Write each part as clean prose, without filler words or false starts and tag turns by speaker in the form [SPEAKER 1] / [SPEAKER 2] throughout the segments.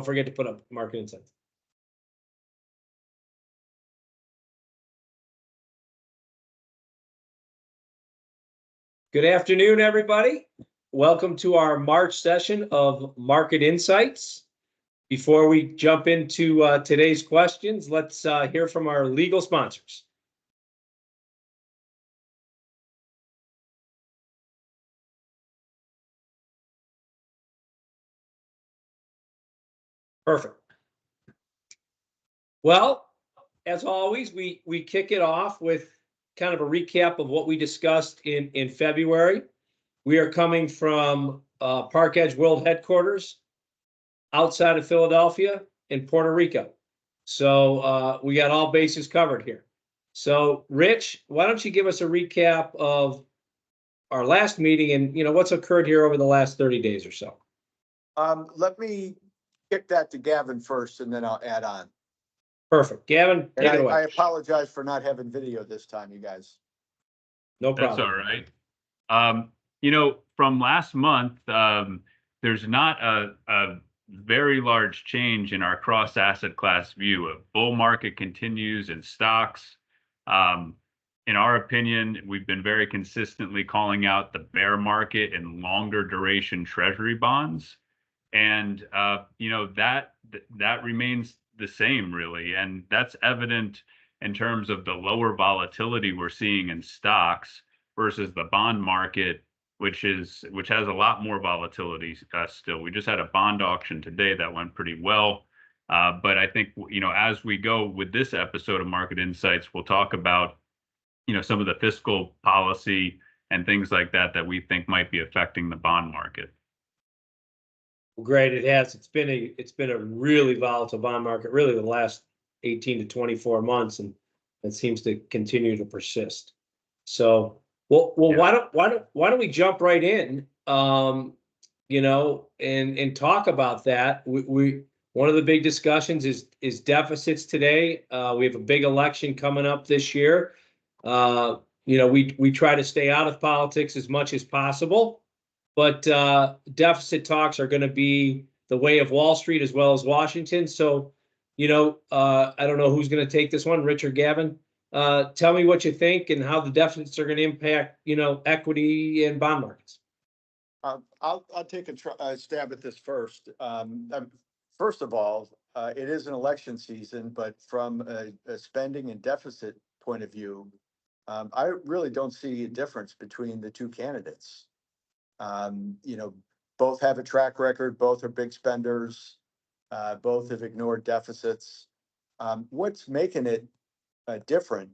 [SPEAKER 1] forget to put up market insights. Good afternoon, everybody. Welcome to our March session of Market Insights. Before we jump into today's questions, let's hear from our legal sponsors. Perfect. Well, as always, we kick it off with kind of a recap of what we discussed in February. We are coming from Park Edge World Headquarters outside of Philadelphia in Puerto Rico. So we got all bases covered here. So Rich, why don't you give us a recap of our last meeting and what's occurred here over the last 30 days or so?
[SPEAKER 2] Let me kick that to Gavin first, and then I'll add on.
[SPEAKER 1] Perfect. Gavin, take it away.
[SPEAKER 2] I apologize for not having video this time, you guys.
[SPEAKER 1] No problem.
[SPEAKER 3] That's all right. From last month, there's not a very large change in our cross asset class view. A bull market continues in stocks. In our opinion, we've been very consistently calling out the bear market in longer duration treasury bonds. And, that remains the same, really. And that's evident in terms of the lower volatility we're seeing in stocks versus the bond market, which has a lot more volatility still. We just had a bond auction today that went pretty well. But I think, as we go with this episode of Market Insights, we'll talk about, some of the fiscal policy and things like that we think might be affecting the bond market.
[SPEAKER 1] Great, it has. It's been a really volatile bond market, really the last 18 to 24 months, and it seems to continue to persist. So, why don't we jump right in, and talk about that. One of the big discussions is deficits today. We have a big election coming up this year. We try to stay out of politics as much as possible. But deficit talks are going to be the way of Wall Street as well as Washington. So, I don't know who's going to take this one, Rich or Gavin. Tell me what you think and how the deficits are going to impact, equity and bond markets.
[SPEAKER 2] I'll take a stab at this first. First of all, it is an election season, but from a spending and deficit point of view, I really don't see a difference between the two candidates. Both have a track record, both are big spenders, both have ignored deficits. What's making it different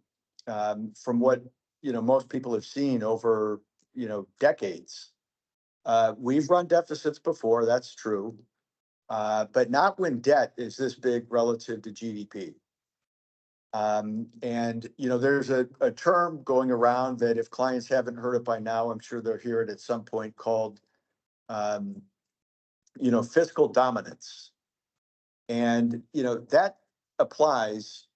[SPEAKER 2] from what most people have seen over decades? We've run deficits before, that's true, but not when debt is this big relative to GDP. There's a term going around that if clients haven't heard it by now, I'm sure they'll hear it at some point, called, fiscal dominance. And, that applies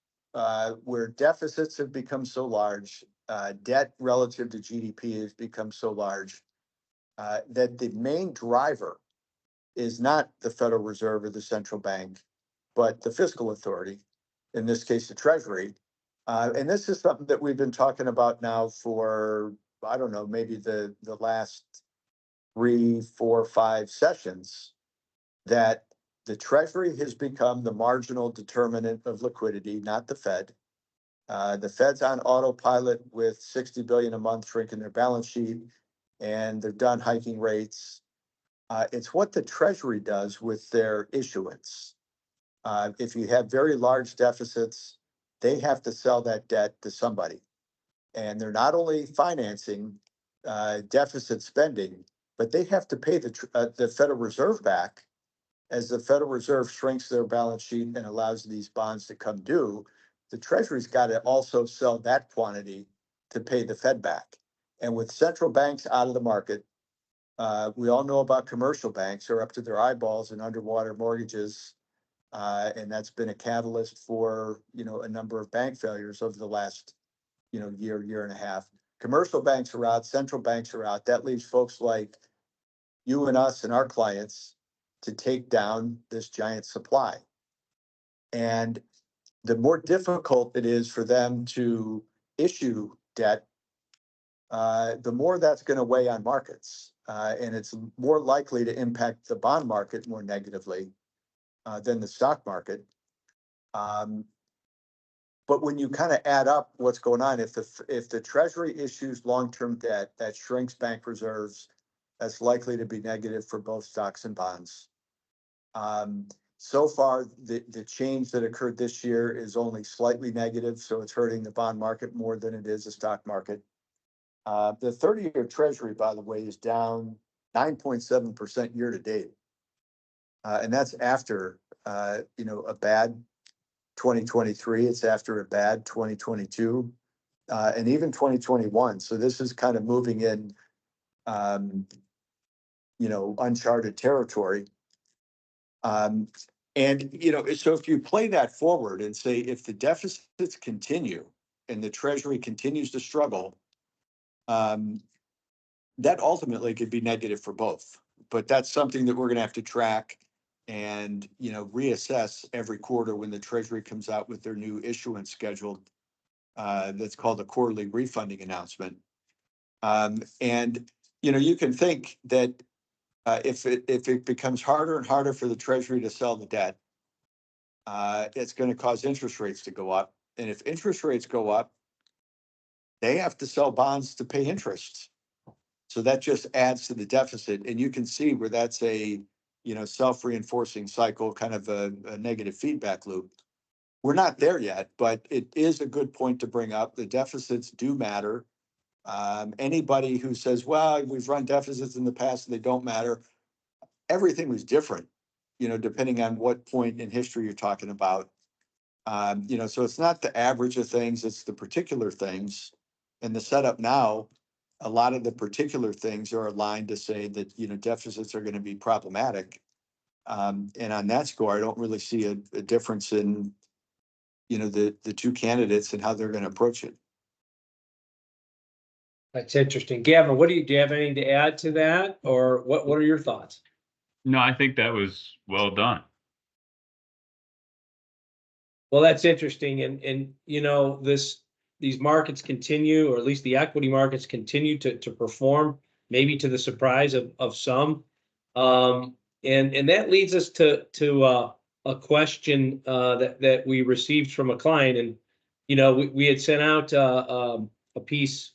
[SPEAKER 2] where deficits have become so large, debt relative to GDP has become so large, that the main driver is not the Federal Reserve or the central bank, but the fiscal authority. In this case, the Treasury. And this is something that we've been talking about now for, I don't know, maybe the last 3, 4, 5 sessions, that the Treasury has become the marginal determinant of liquidity, not the Fed. The Fed's on autopilot with $60 billion a month shrinking their balance sheet, and they're done hiking rates. It's what the Treasury does with their issuance. If you have very large deficits, they have to sell that debt to somebody. And they're not only financing deficit spending, but they have to pay the Federal Reserve back as the Federal Reserve shrinks their balance sheet and allows these bonds to come due. The Treasury's got to also sell that quantity to pay the Fed back. And with central banks out of the market, we all know about commercial banks are up to their eyeballs in underwater mortgages. And that's been a catalyst for, a number of bank failures over the last, year and a half. Commercial banks are out, central banks are out. That leaves folks like you and us and our clients to take down this giant supply. And the more difficult it is for them to issue debt, the more that's going to weigh on markets. And it's more likely to impact the bond market more negatively than the stock market. But when you kind of add up what's going on, if the Treasury issues long-term debt, that shrinks bank reserves, that's likely to be negative for both stocks and bonds. So far, the change that occurred this year is only slightly negative, so it's hurting the bond market more than it is the stock market. The 30-year Treasury, by the way, is down 9.7% year to date. And that's after, a bad 2023. It's after a bad 2022, and even 2021. So this is kind of moving in, uncharted territory. And, so if you play that forward and say, if the deficits continue and the Treasury continues to struggle, that ultimately could be negative for both. But that's something that we're going to have to track and, reassess every quarter when the Treasury comes out with their new issuance schedule. That's called a quarterly refunding announcement. And, you can think that if it becomes harder and harder for the Treasury to sell the debt, it's going to cause interest rates to go up. And if interest rates go up, they have to sell bonds to pay interest. So that just adds to the deficit. And you can see where that's a, self-reinforcing cycle, kind of a negative feedback loop. We're not there yet, but it is a good point to bring up. The deficits do matter. Anybody who says, well, we've run deficits in the past and they don't matter, everything was different, depending on what point in history you're talking about. So it's not the average of things, it's the particular things. And the setup now, a lot of the particular things are aligned to say that, deficits are going to be problematic. And on that score, I don't really see a difference in, the two candidates and how they're going to approach it.
[SPEAKER 1] That's interesting. Gavin, do you have anything to add to that, or what are your thoughts?
[SPEAKER 3] No, I think that was well done.
[SPEAKER 1] Well, that's interesting. And these markets continue, or at least the equity markets continue to perform, maybe to the surprise of some. And that leads us to a question that we received from a client. And, we had sent out a piece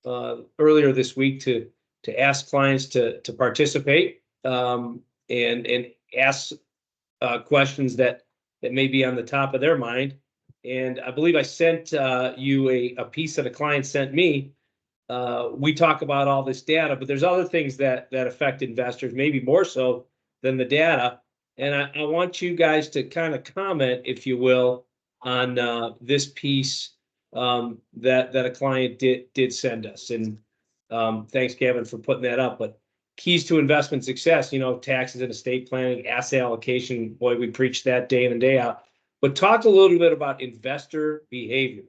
[SPEAKER 1] earlier this week to ask clients to participate and ask questions that may be on the top of their mind. And I believe I sent you a piece that a client sent me. We talk about all this data, but there's other things that affect investors, maybe more so than the data. And I want you guys to kind of comment, if you will, on this piece that a client did send us. And thanks, Gavin, for putting that up. But keys to investment success, taxes and estate planning, asset allocation. Boy, we preach that day in and day out. But talk a little bit about investor behavior.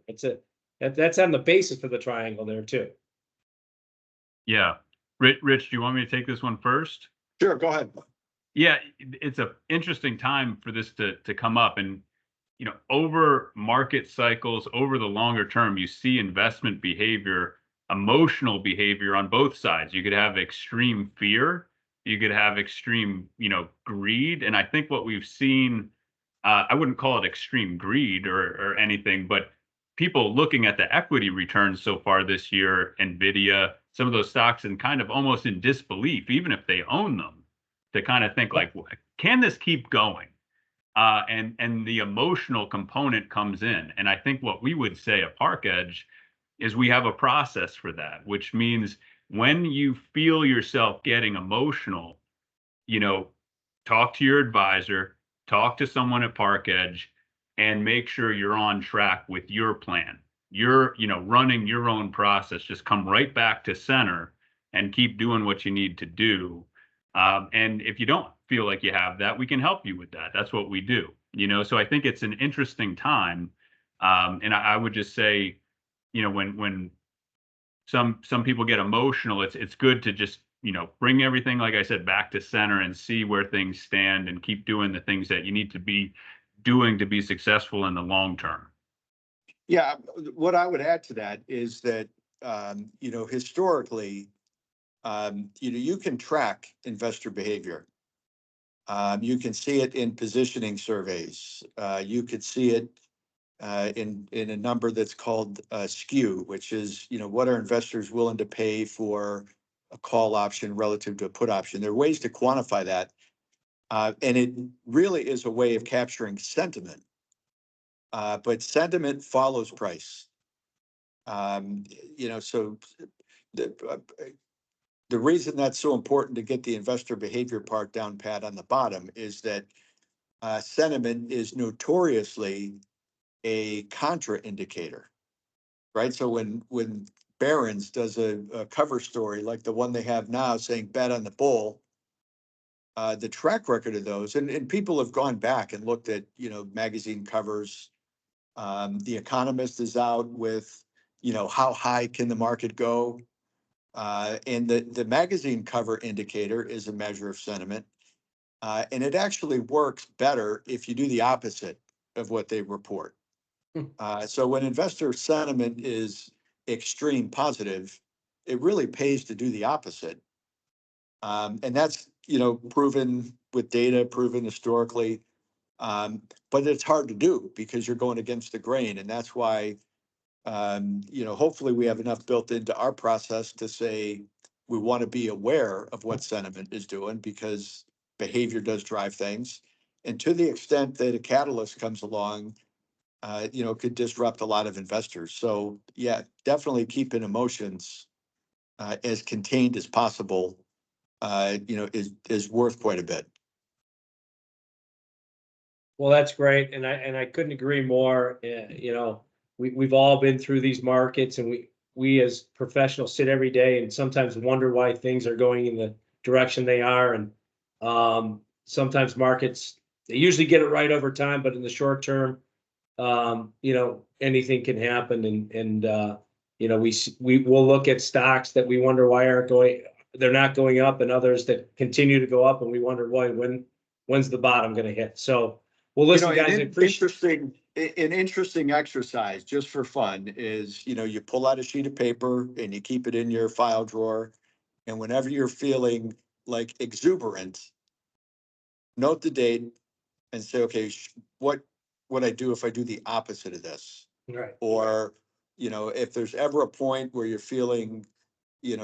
[SPEAKER 1] That's on the basis for the triangle there too.
[SPEAKER 3] Yeah. Rich, do you want me to take this one first?
[SPEAKER 2] Sure, go ahead.
[SPEAKER 3] Yeah, it's an interesting time for this to come up. And, over market cycles, over the longer term, you see investment behavior, emotional behavior on both sides. You could have extreme fear. You could have extreme, greed. And I think what we've seen, I wouldn't call it extreme greed or anything, but people looking at the equity returns so far this year, NVIDIA, some of those stocks, and kind of almost in disbelief, even if they own them, to kind of think like, can this keep going? And the emotional component comes in. And I think what we would say at ParkEdge is we have a process for that, which means when you feel yourself getting emotional, talk to your advisor, talk to someone at ParkEdge, and make sure you're on track with your plan. You're, running your own process. Just come right back to center and keep doing what you need to do. And if you don't feel like you have that, we can help you with that. That's what we do. So I think it's an interesting time. And I would just say, when some people get emotional, it's good to just bring everything, like I said, back to center and see where things stand and keep doing the things that you need to be doing to be successful in the long term.
[SPEAKER 2] Yeah, what I would add to that is that, historically, you can track investor behavior. You can see it in positioning surveys. You could see it in a number that's called skew, which is, what are investors willing to pay for a call option relative to a put option. There are ways to quantify that. And it really is a way of capturing sentiment. But sentiment follows price. So the reason that's so important to get the investor behavior part down pat on the bottom is that sentiment is notoriously a contraindicator, right? So when Barron's does a cover story like the one they have now saying bet on the bull, the track record of those, and people have gone back and looked at, magazine covers. The Economist is out with, how high can the market go? And the magazine cover indicator is a measure of sentiment. And it actually works better if you do the opposite of what they report. So when investor sentiment is extreme positive, it really pays to do the opposite. And that's, proven with data, proven historically. But it's hard to do because you're going against the grain. And that's why, hopefully we have enough built into our process to say we want to be aware of what sentiment is doing because behavior does drive things. And to the extent that a catalyst comes along, could disrupt a lot of investors. So yeah, definitely keeping emotions as contained as possible, is worth quite a bit.
[SPEAKER 1] Well, that's great. And I couldn't agree more. We've all been through these markets, and we as professionals sit every day and sometimes wonder why things are going in the direction they are. And sometimes markets, they usually get it right over time, but in the short term, anything can happen. And we'll look at stocks that we wonder why they're not going up, and others that continue to go up, and we wonder when's the bottom going to hit. So, well, listen, guys,
[SPEAKER 2] an interesting exercise just for fun is, you pull out a sheet of paper and you keep it in your file drawer. And whenever you're feeling like exuberant, note the date and say, okay, what would I do if I do the opposite of this?
[SPEAKER 1] Right.
[SPEAKER 2] Or, if there's ever a point where you're feeling,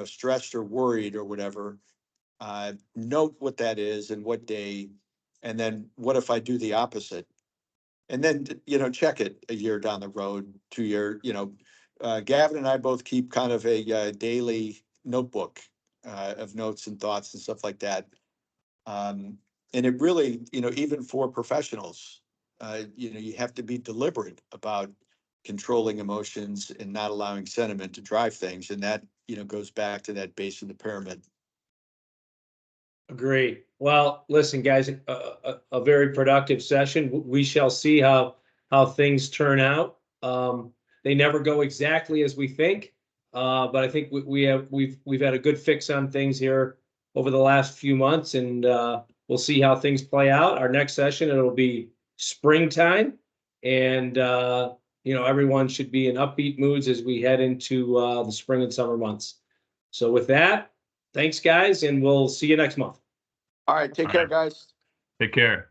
[SPEAKER 2] stressed or worried or whatever, note what that is and what day. And then what if I do the opposite? And then, check it a year down the road, 2 year, Gavin and I both keep kind of a daily notebook of notes and thoughts and stuff like that. And it really, even for professionals, you have to be deliberate about controlling emotions and not allowing sentiment to drive things. And that, goes back to that base of the pyramid.
[SPEAKER 1] Agree. Well, listen, guys, a very productive session. We shall see how things turn out. They never go exactly as we think, but I think we've had a good fix on things here over the last few months, and we'll see how things play out. Our next session, it'll be springtime, and everyone should be in upbeat moods as we head into the spring and summer months. So with that, thanks, guys, and we'll see you next month.
[SPEAKER 2] All right. Take care, guys.
[SPEAKER 3] Take care.